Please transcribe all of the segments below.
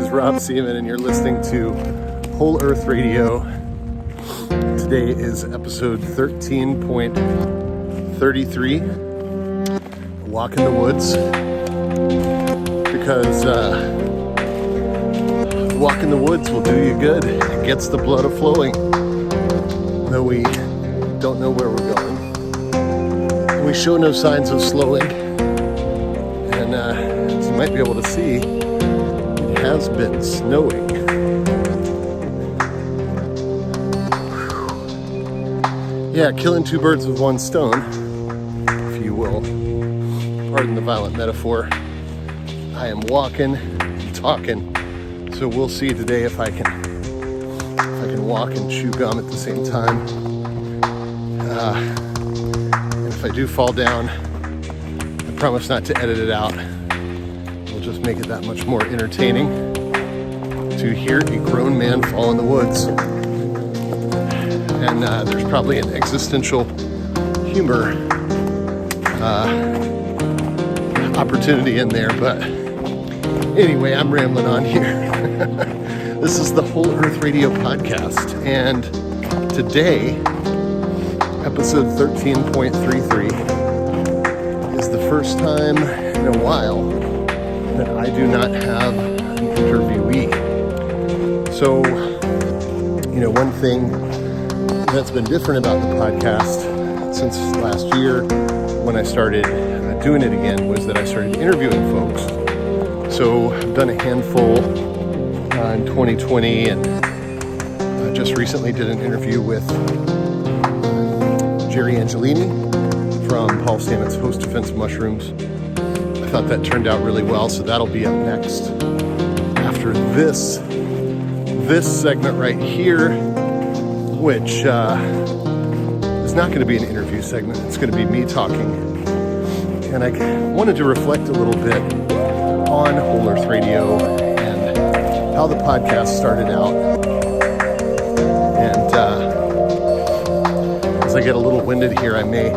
is Rob Seaman, and you're listening to Whole Earth Radio. Today is episode 13.33, a walk in the woods, because a walk in the woods will do you good. It gets the blood a-flowing, though we don't know where we're going. And we show no signs of slowing, and as you might be able to see, it has been snowing. Yeah, killing two birds with one stone, if you will. Pardon the violent metaphor. I am walking and talking, so we'll see today if I can walk and chew gum at the same time. And if I do fall down, I promise not to edit it out. We'll just make it that much more entertaining to hear a grown man fall in the woods. And there's probably an existential humor opportunity in there, but anyway, I'm rambling on here. This is the Whole Earth Radio Podcast, and today, episode 13.33, is the first time in a while that I do not have an interviewee. So, one thing that's been different about the podcast since last year when I started doing it again was that I started interviewing folks. So I've done a handful in 2020, and I just recently did an interview with Jerry Angelini from Paul Stamets Host Defense Mushrooms. I thought that turned out really well, so that'll be up next after this segment right here, which is not going to be an interview segment. It's going to be me talking. And I wanted to reflect a little bit on Whole Earth Radio and how the podcast started out. And as I get a little winded here, I may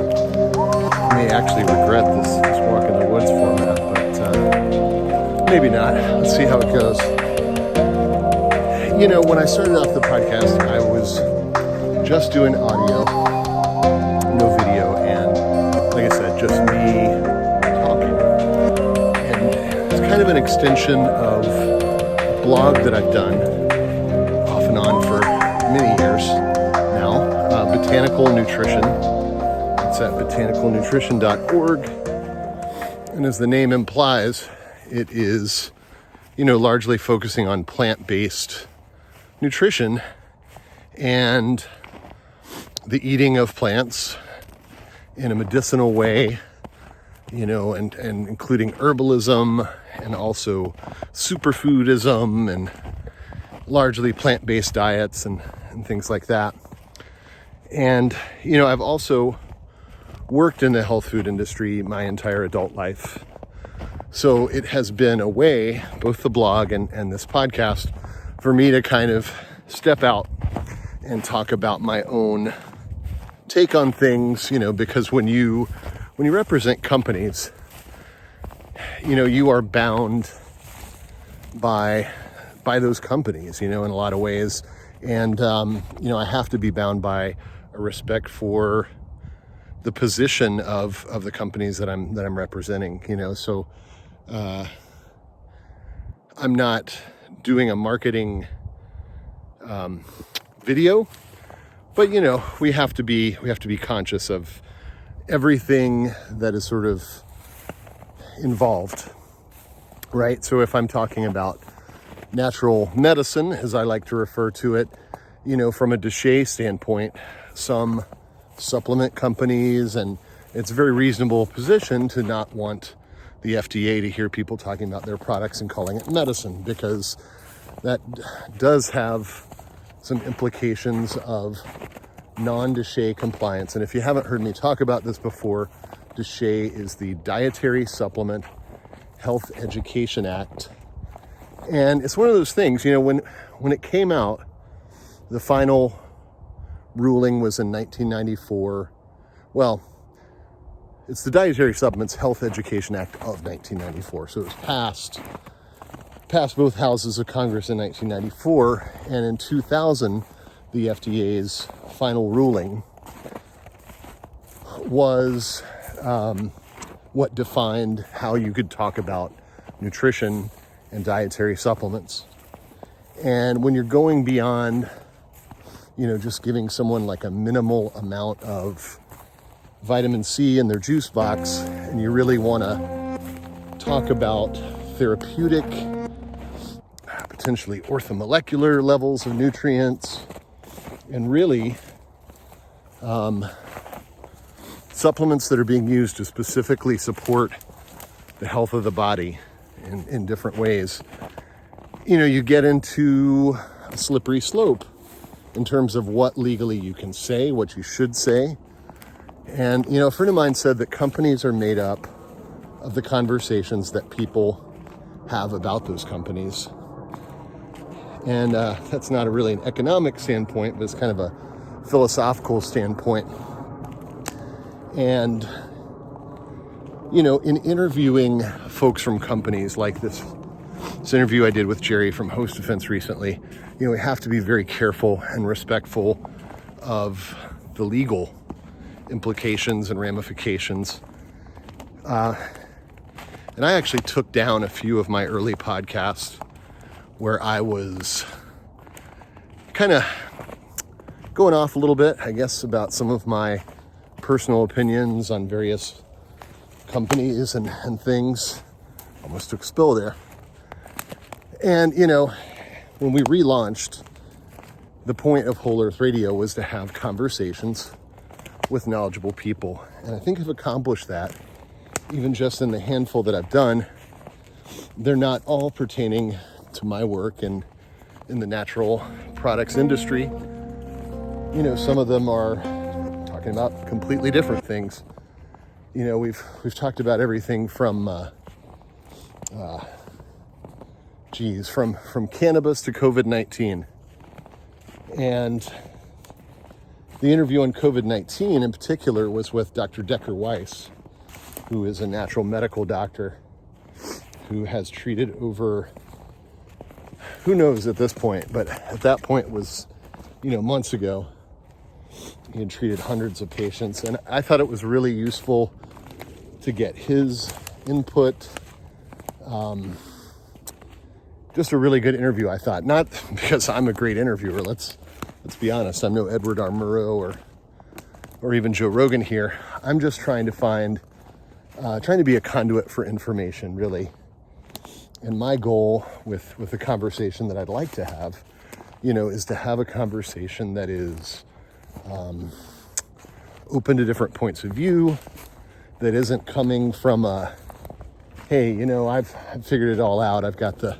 actually regret this walk in the woods format, but maybe not. Let's see how it goes. When I started off the podcast, I was just doing audio, no video, and like I said, just me talking. And it's kind of an extension of a blog that I've done off and on for many years now, Botanical Nutrition. It's at botanicalnutrition.org. And as the name implies, it is, largely focusing on plant-based nutrition and the eating of plants in a medicinal way, and including herbalism and also superfoodism and largely plant-based diets and things like that. And, I've also worked in the health food industry my entire adult life. So it has been a way, both the blog and this podcast, for me to kind of step out and talk about my own take on things, because when you represent companies, you are bound by those companies, in a lot of ways. And, I have to be bound by a respect for the position of the companies that I'm representing, so I'm not doing a marketing video, but we have to be conscious of everything that is sort of involved, right? So if I'm talking about natural medicine, as I like to refer to it, from a Deshay standpoint, some supplement companies, and it's a very reasonable position to not want the FDA to hear people talking about their products and calling it medicine, because that does have some implications of non-Deshay compliance. And if you haven't heard me talk about this before, Deshay is the Dietary Supplement Health Education Act. And it's one of those things, when it came out, the final ruling was in 1994. Well, it's the Dietary Supplements Health Education Act of 1994. So it was passed passed both houses of Congress in 1994, and in 2000, the FDA's final ruling was what defined how you could talk about nutrition and dietary supplements. And when you're going beyond, just giving someone like a minimal amount of vitamin C in their juice box, and you really want to talk about therapeutic, potentially orthomolecular levels of nutrients, and really supplements that are being used to specifically support the health of the body in different ways, you get into a slippery slope in terms of what legally you can say, what you should say. And, a friend of mine said that companies are made up of the conversations that people have about those companies. And that's not really an economic standpoint, but it's kind of a philosophical standpoint. And, in interviewing folks from companies like this interview I did with Jerry from Host Defense recently, we have to be very careful and respectful of the legal implications and ramifications. And I actually took down a few of my early podcasts where I was kind of going off a little bit, I guess, about some of my personal opinions on various companies and things. Almost took a spill there. And, when we relaunched, the point of Whole Earth Radio was to have conversations with knowledgeable people. And I think I've accomplished that, even just in the handful that I've done. They're not all pertaining to my work in the natural products industry. Some of them are talking about completely different things. We've talked about everything from from cannabis to COVID-19. And the interview on COVID-19 in particular was with Dr. Decker Weiss, who is a natural medical doctor who has treated over, who knows at this point, but at that point was, months ago. He had treated hundreds of patients, and I thought it was really useful to get his input. Just a really good interview, I thought. Not because I'm a great interviewer. Let's be honest. I'm no Edward R. Murrow or even Joe Rogan here. I'm just trying to be a conduit for information, really. And my goal with the conversation that I'd like to have, is to have a conversation that is open to different points of view, that isn't coming from hey, I've figured it all out. I've got the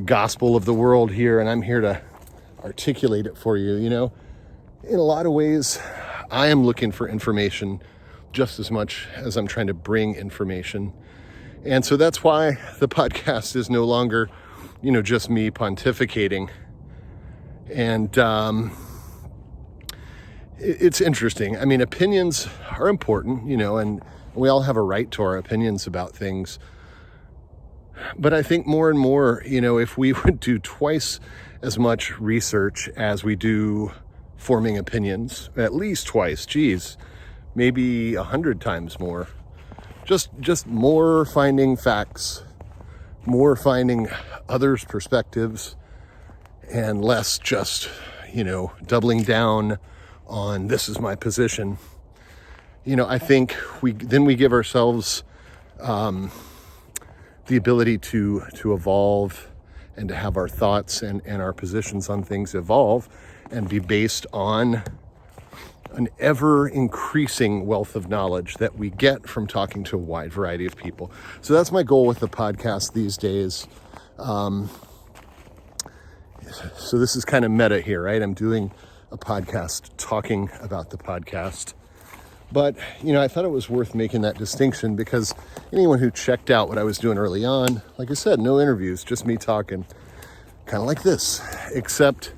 gospel of the world here, and I'm here to articulate it for you. In a lot of ways, I am looking for information just as much as I'm trying to bring information. And so that's why the podcast is no longer, just me pontificating. And it's interesting. I mean, opinions are important, and we all have a right to our opinions about things. But I think more and more, if we would do twice as much research as we do forming opinions, at least twice, maybe 100 times more, just more finding facts, more finding others' perspectives, and less just, doubling down on this is my position. I think we give ourselves the ability to evolve and to have our thoughts and our positions on things evolve and be based on an ever increasing wealth of knowledge that we get from talking to a wide variety of people. So that's my goal with the podcast these days. So this is kind of meta here, right? I'm doing a podcast talking about the podcast. But, I thought it was worth making that distinction because anyone who checked out what I was doing early on, like I said, no interviews, just me talking, kind of like this. Except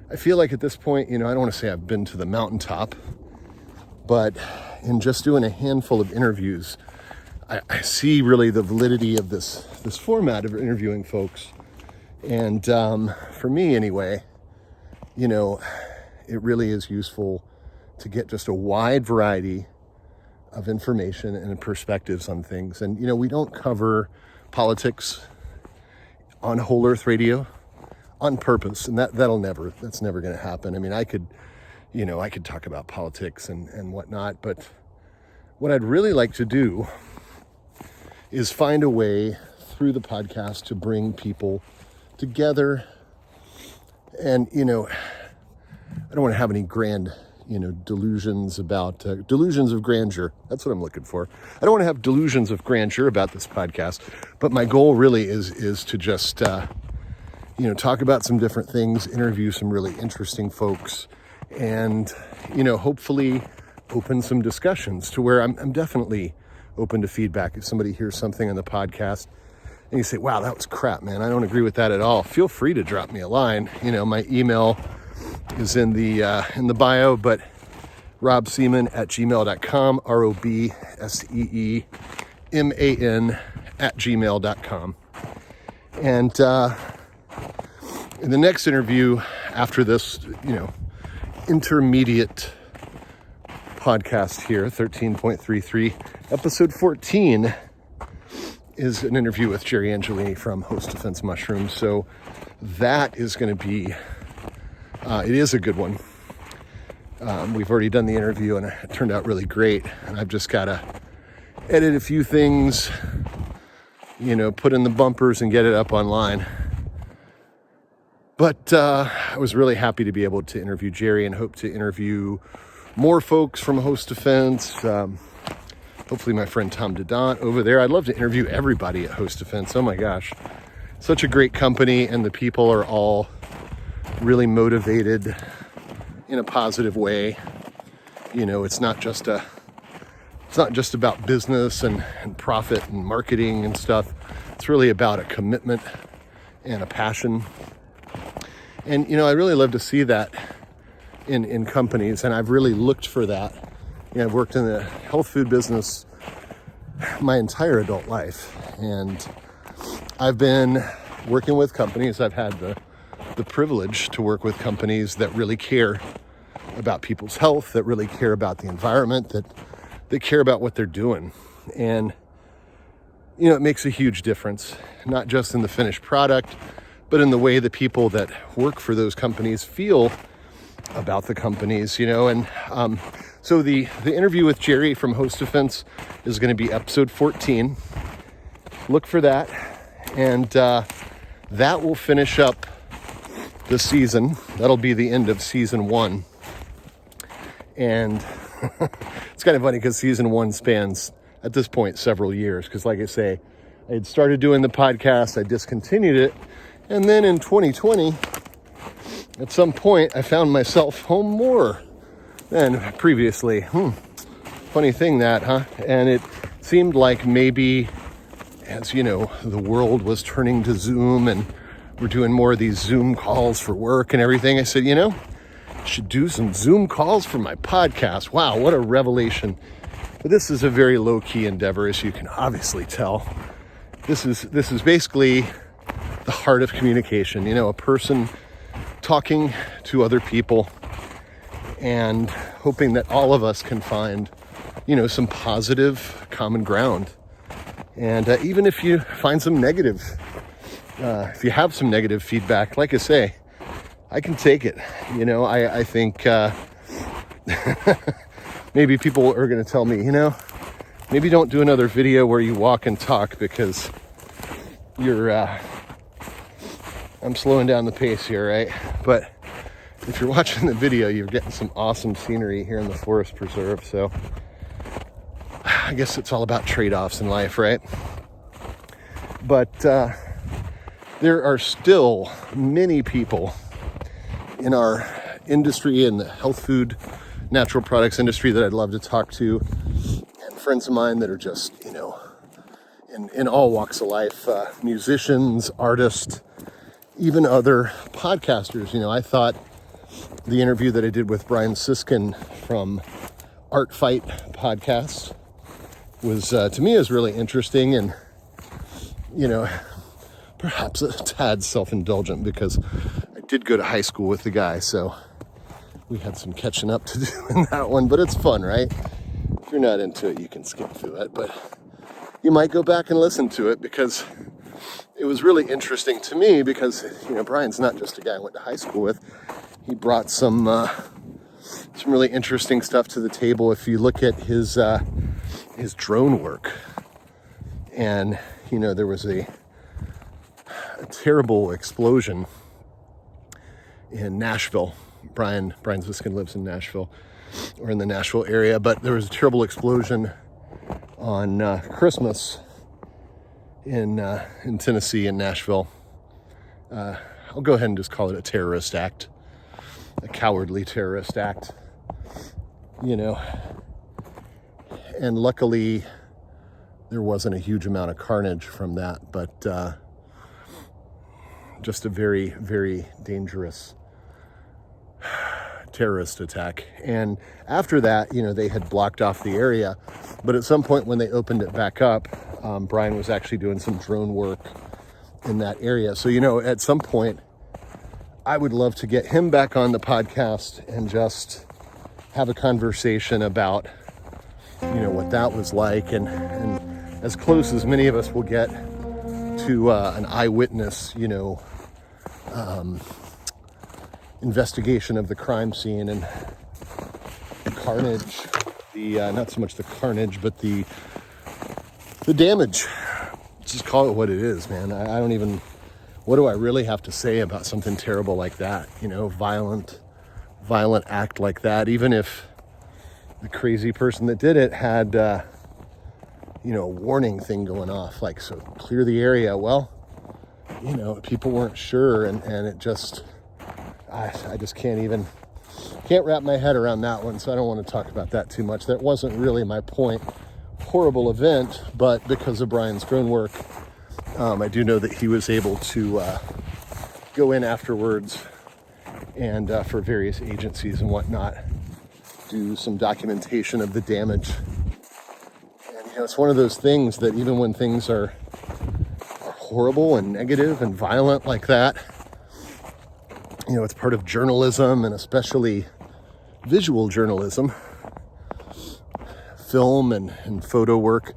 I feel like at this point, I don't want to say I've been to the mountaintop, but in just doing a handful of interviews, I see really the validity of this format of interviewing folks. And for me anyway, it really is useful to get just a wide variety of information and perspectives on things. And, we don't cover politics on Whole Earth Radio on purpose. And that's never going to happen. I mean, I could talk about politics and whatnot, but what I'd really like to do is find a way through the podcast to bring people together. And, I don't want to have any grand, delusions of grandeur. That's what I'm looking for. I don't want to have delusions of grandeur about this podcast, but my goal really is to just, talk about some different things, interview some really interesting folks, and, hopefully open some discussions to where I'm definitely open to feedback. If somebody hears something on the podcast and you say, wow, that was crap, man, I don't agree with that at all, feel free to drop me a line. My email is in the bio, but robseeman@gmail.com, robseeman@gmail.com. And in the next interview after this, intermediate podcast here, 13.33, episode 14 is an interview with Jerry Angelini from Host Defense Mushrooms. So that is going to be, it is a good one. We've already done the interview and it turned out really great. And I've just got to edit a few things, put in the bumpers and get it up online. But I was really happy to be able to interview Jerry and hope to interview more folks from Host Defense. Hopefully my friend Tom Dadant over there. I'd love to interview everybody at Host Defense. Oh my gosh, such a great company, and the people are all really motivated in a positive way. It's not just about business and profit and marketing and stuff. It's really about a commitment and a passion. And, I really love to see that in companies, and I've really looked for that. I've worked in the health food business my entire adult life, and I've been working with companies. I've had the privilege to work with companies that really care about people's health, that really care about the environment, that they care about what they're doing. And, it makes a huge difference, not just in the finished product, but in the way the people that work for those companies feel about the companies, and so the interview with Jerry from Host Defense is going to be episode 14. Look for that, and that will finish up the season. That'll be the end of season 1, and it's kind of funny because season 1 spans at this point several years, because like I say, I had started doing the podcast, I discontinued it, and then in 2020 at some point I found myself home more than previously. Funny thing that, huh? And it seemed like maybe, as the world was turning to Zoom and we're doing more of these Zoom calls for work and everything, I said, I should do some Zoom calls for my podcast. Wow, what a revelation. But this is a very low-key endeavor, as you can obviously tell. This is basically the heart of communication, a person talking to other people and hoping that all of us can find, some positive common ground. And even if you find some negative, if you have some negative feedback, like I say, I can take it. I think maybe people are going to tell me, maybe don't do another video where you walk and talk, because I'm slowing down the pace here, right? But if you're watching the video, you're getting some awesome scenery here in the forest preserve. So I guess it's all about trade-offs in life, right? But there are still many people in our industry, in the health food, natural products industry, that I'd love to talk to, and friends of mine that are just, in all walks of life, musicians, artists, even other podcasters. I thought the interview that I did with Brian Siskind from Artfight Podcast was, to me, is really interesting and, perhaps a tad self-indulgent because I did go to high school with the guy, so we had some catching up to do in that one, but it's fun, right? If you're not into it, you can skip through it, but you might go back and listen to it because it was really interesting to me because, Brian's not just a guy I went to high school with. He brought some really interesting stuff to the table. If you look at his drone work, and, there was a terrible explosion in Nashville. Brian Siskind lives in Nashville, or in the Nashville area, but there was a terrible explosion on Christmas in Tennessee, in Nashville. I'll go ahead and just call it a terrorist act, a cowardly terrorist act, and luckily there wasn't a huge amount of carnage from that, but just a very, very dangerous terrorist attack. And after that, they had blocked off the area, but at some point when they opened it back up, Brian was actually doing some drone work in that area. So, at some point I would love to get him back on the podcast and just have a conversation about, what that was like, and as close as many of us will get to an eyewitness, investigation of the crime scene and the carnage, not so much the carnage, but the damage. Just call it what it is, man. I don't even, what do I really have to say about something terrible like that? Violent act like that, even if the crazy person that did it had, a warning thing going off, like, so clear the area. Well, people weren't sure, and it just, I just can't wrap my head around that one, so I don't want to talk about that too much. That wasn't really my point. Horrible event, but because of Brian's drone work, I do know that he was able to go in afterwards and for various agencies and whatnot, do some documentation of the damage. And it's one of those things that even when things are horrible and negative and violent like that, it's part of journalism, and especially visual journalism, film and photo work,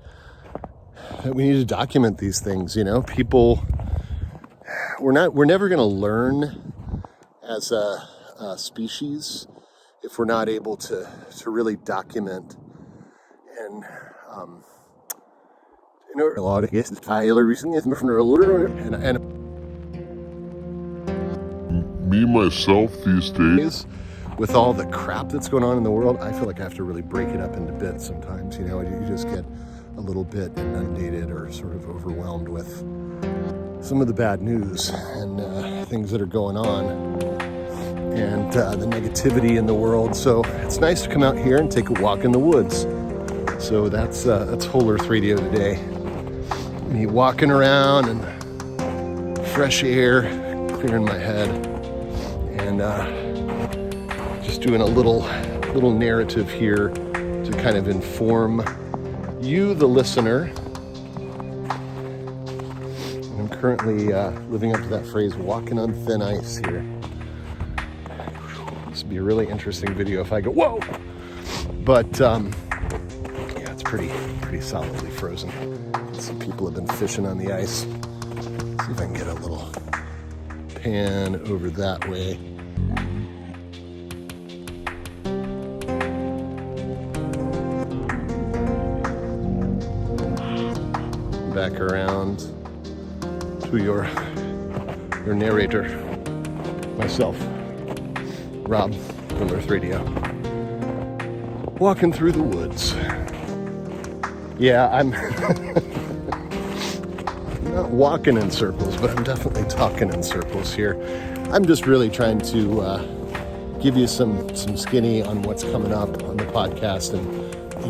that we need to document these things. People, we're never going to learn as a species if we're not able to really document and a lot of cases and me, myself, these days, with all the crap that's going on in the world, I feel like I have to really break it up into bits sometimes. You just get a little bit inundated or sort of overwhelmed with some of the bad news and things that are going on, and the negativity in the world. So it's nice to come out here and take a walk in the woods. So that's Whole Earth Radio today. Me walking around and fresh air, clearing my head, and just doing a little narrative here to kind of inform you, the listener. And I'm currently living up to that phrase, walking on thin ice here. This would be a really interesting video if I go, whoa! But yeah, it's pretty solidly frozen. Some people have been fishing on the ice. See if I can get a little pan over that way. Back around to your narrator, myself, Rob from Earth Radio, walking through the woods. Yeah, I'm not walking in circles, but I'm definitely talking in circles here. I'm just really trying to give you some skinny on what's coming up on the podcast and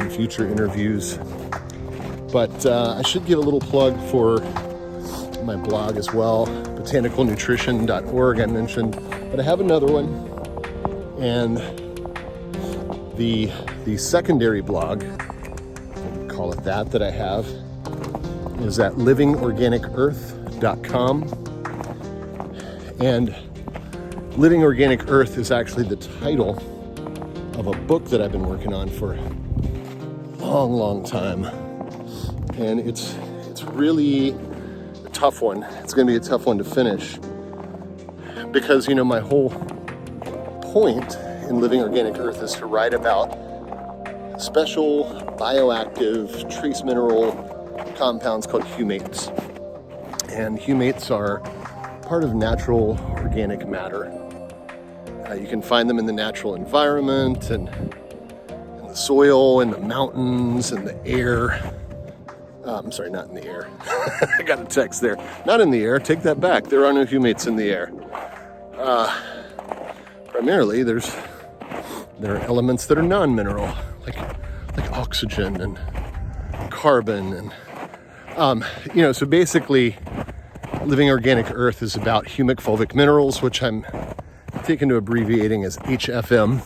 in future interviews. But I should give a little plug for my blog as well, botanicalnutrition.org I mentioned, but I have another one, and the secondary blog, call it that I have, is at livingorganicearth.com. And Living Organic Earth is actually the title of a book that I've been working on for a long time. And it's really a tough one. It's going to be a tough one to finish because, my whole point in Living Organic Earth is to write about special bioactive trace mineral compounds called humates. And humates are part of natural organic matter. You can find them in the natural environment and in the soil, in the mountains, in the air. I'm sorry, not in the air. I got a text there. Not in the air. Take that back. There are no humates in the air. Primarily, there are elements that are non-mineral, like oxygen and carbon, and so basically, Living Organic Earth is about hemophobic minerals, which I'm taken to abbreviating as HFM.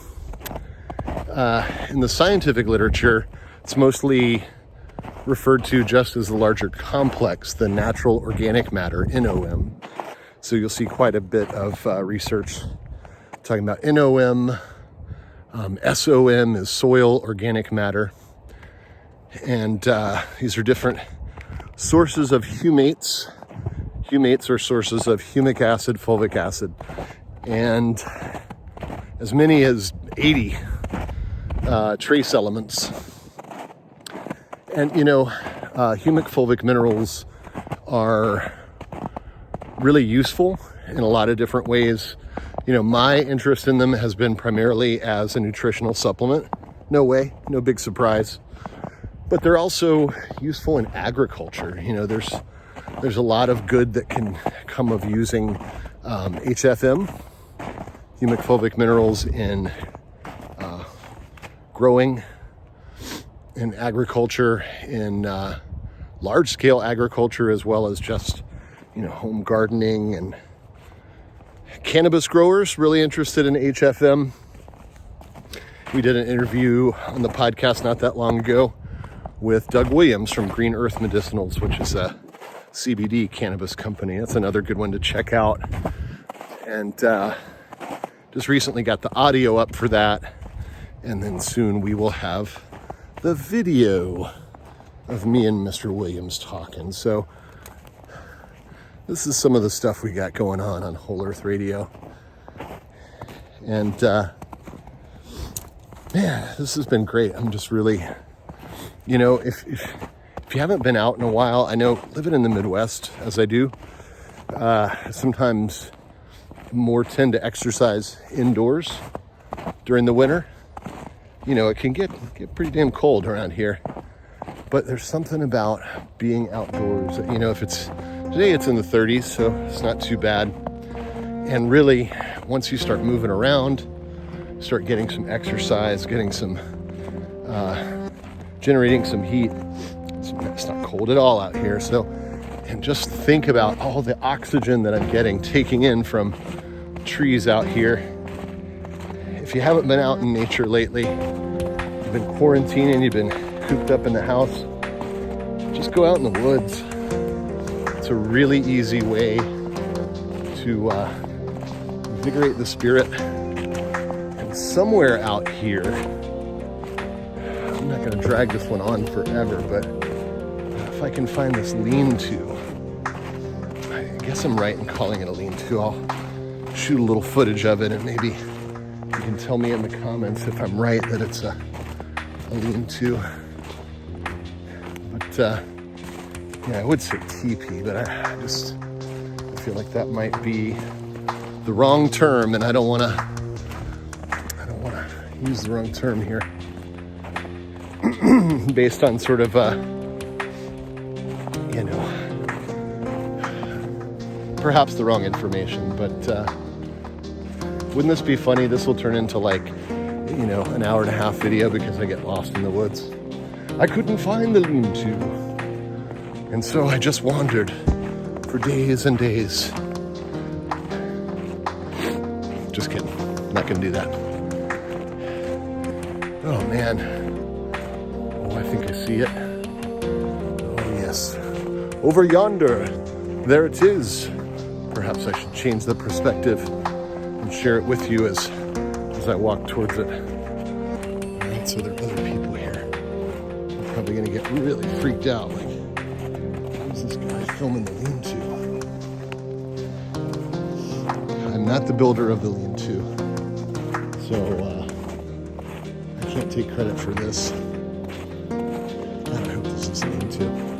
In the scientific literature, it's mostly referred to just as the larger complex, the natural organic matter, NOM. So you'll see quite a bit of research talking about NOM. SOM is soil organic matter. And these are different sources of humates. Humates are sources of humic acid, fulvic acid, and as many as 80 trace elements. And, humic fulvic minerals are really useful in a lot of different ways. My interest in them has been primarily as a nutritional supplement. No big surprise. But they're also useful in agriculture. There's a lot of good that can come of using HFM, humic fulvic minerals, in growing, in agriculture, in large-scale agriculture, as well as just, home gardening, and cannabis growers really interested in HFM. We did an interview on the podcast not that long ago with Doug Williams from Green Earth Medicinals, which is a CBD cannabis company. That's another good one to check out. And just recently got the audio up for that. And then soon we will have the video of me and Mr. Williams talking. So this is some of the stuff we got going on Whole Earth Radio. And this has been great. I'm just really, if you haven't been out in a while, I know living in the Midwest, as I do, sometimes more tend to exercise indoors during the winter. It can get pretty damn cold around here, but there's something about being outdoors. If today it's in the 30s, so it's not too bad. And really, once you start moving around, start getting some exercise, getting some, generating some heat, it's not cold at all out here. So, and just think about all the oxygen that I'm taking in from trees out here. If you haven't been out in nature lately, you've been quarantining, you've been cooped up in the house, just go out in the woods. It's a really easy way to invigorate the spirit. And somewhere out here, I'm not going to drag this one on forever, but if I can find this lean-to, I guess I'm right in calling it a lean-to. I'll shoot a little footage of it, and maybe you can tell me in the comments if I'm right that it's a lean-to. But I would say teepee, but I feel like that might be the wrong term, and I don't want to use the wrong term here based on sort of perhaps the wrong information. But wouldn't this be funny? This will turn into an hour and a half video because I get lost in the woods. I couldn't find the lean-to, and so I just wandered for days and days. Just kidding. I'm not gonna do that. Oh man. Oh, I think I see it. yes, over yonder, there it is. Perhaps I should change the perspective and share it with you as I walk towards it. All right, so there are other people here. I'm probably gonna get really freaked out. Like, who's this guy filming the lean-to? I'm not the builder of the lean-to, so I can't take credit for this. God, I hope this is a lean-to.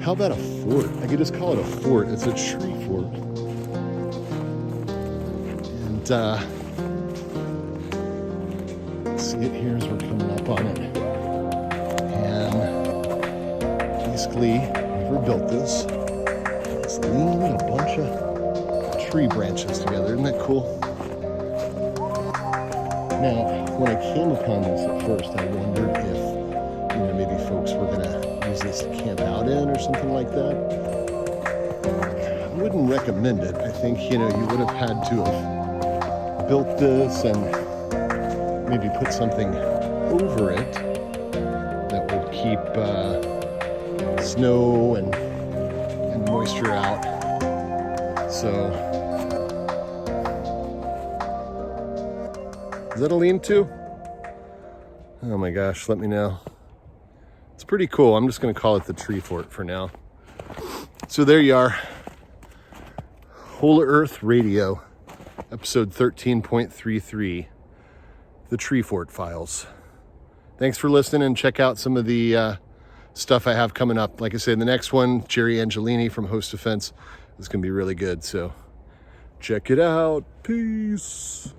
How about a fort? I could just call it a fort. It's a tree fort. And see it here as we're coming up on it. And basically, whoever built this, it's leaning a bunch of tree branches together. Isn't that cool? Now, when I came upon this at first, I wondered if, maybe folks were going to use this to camp out in or something like that. I wouldn't recommend it. I think, you would have had to have built this and maybe put something over it that would keep snow and moisture out. So, is that a lean-to? Oh my gosh, let me know. It's pretty cool. I'm just going to call it the tree fort for now. So there you are. Whole Earth Radio, episode 13.33, the Tree Fort Files. Thanks for listening, and check out some of the stuff I have coming up. Like I said, the next one, Jerry Angelini from Host Defense, is going to be really good. So check it out. Peace.